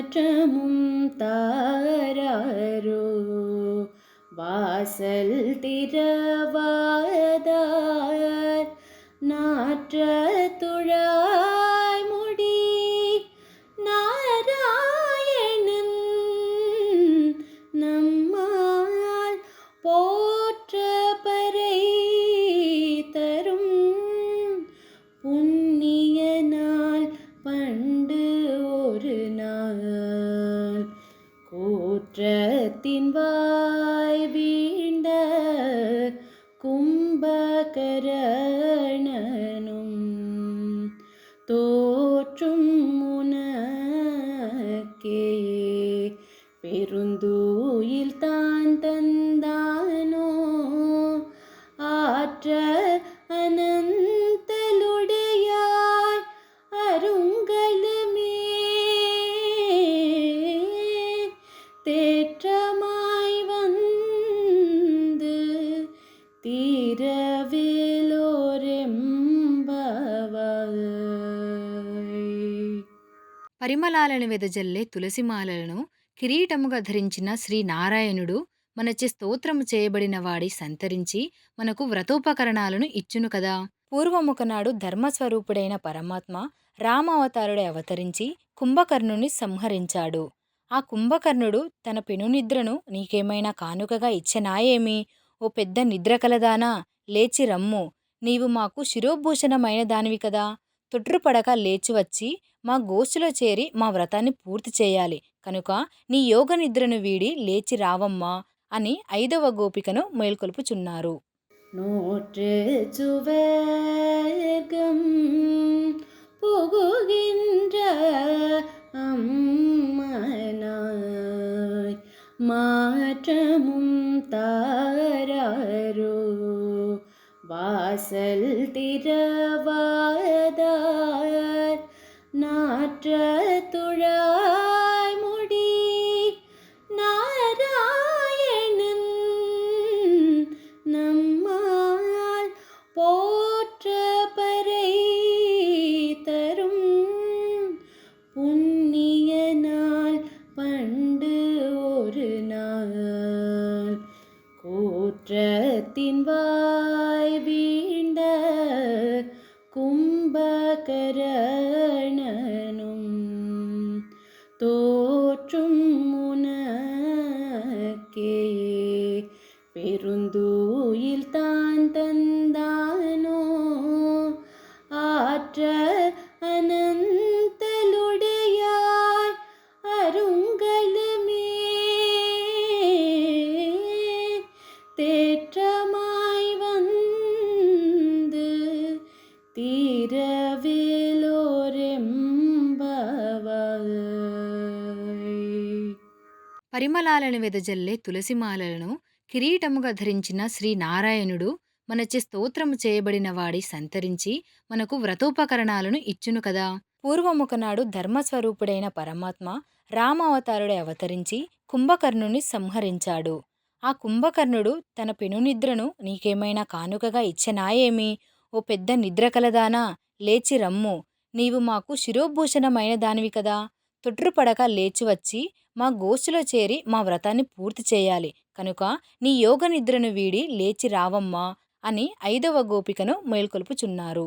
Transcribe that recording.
மாற்றமும் தாராரோ வாசல் திறவாதார் நாற்ற துழாய் முடி நாராயணன் நம்மால் போற்ற பறை தரும் புண்ணிய நாள் பண்டு ஒரு நாள் கூற்றத்தின் வாய் வீண்ட கும்பகரணனும் தோற்றும் உனக்கே பெருந்தூயில் தான் தந்தானோ ஆற்ற அனந்தலுடையாய் அருங்கலமே தேற்றமாய் வந்து తీరవేలోరెంబవాయ్. పరిమళాలను వెదజల్లే తులసిమాలలను కిరీటముగా ధరించిన శ్రీనారాయణుడు మనచే స్తోత్రము చేయబడిన వాడి సంతరించి మనకు వ్రతోపకరణాలను ఇచ్చును కదా. పూర్వముకనాడు ధర్మస్వరూపుడైన పరమాత్మ రామావతారుడై అవతరించి కుంభకర్ణుని సంహరించాడు. ఆ కుంభకర్ణుడు తన పెనునిద్రను నీకేమైనా కానుకగా ఇచ్చనాయేమి? ఓ పెద్ద నిద్ర కలదానా, లేచి రమ్ము, నీవు మాకు శిరోభూషణమైన దానివి కదా, తొట్రుపడక లేచివచ్చి మా గోష్ఠిలో చేరి మా వ్రతాన్ని పూర్తి చేయాలి కనుక నీ యోగ నిద్రను వీడి లేచి రావమ్మా అని 5వ గోపికను మేల్కొల్పుచున్నారు. நூற்று சுவர்க்கம் புகுகின்ற அம்மனாய் மாற்றமும் தாராரோ வாசல் திறவாதார் நாற்ற துழாய் முடி நாராயணன் நம்மால் போற்ற பறை தரும் புண்ணிய நாள் பண்டு ஒரு நாள் கூற்றத்தின் வாய் வீண்ட கும்பகரணனும் தோற்றும் உனக்கே பெருந்தூயில் தான் தந்தானோ ஆற்ற அனந்தலுடையாய் அருங்கலமே தேற்றமாய் வந்து తీరవేలోరెంబవాయ్. పరిమళాలను వెదజల్లే తులసిమాలలను కిరీటముగా ధరించిన శ్రీనారాయణుడు మనచే స్తోత్రము చేయబడిన వాడి సంతరించి మనకు వ్రతోపకరణాలను ఇచ్చును కదా. పూర్వముకనాడు ధర్మస్వరూపుడైన పరమాత్మ రామావతారుడై అవతరించి కుంభకర్ణుని సంహరించాడు. ఆ కుంభకర్ణుడు తన పెనునిద్రను నీకేమైనా కానుకగా ఇచ్చనాయేమి? ఓ పెద్ద నిద్ర కలదానా, లేచి రమ్ము, నీవు మాకు శిరోభూషణమైన దానివి కదా, తొట్రుపడక లేచివచ్చి మా గోష్ఠిలో చేరి మా వ్రతాన్ని పూర్తి చేయాలి కనుక నీ యోగ నిద్రను వీడి లేచి రావమ్మా అని 5వ గోపికను మేల్కొల్పుచున్నారు.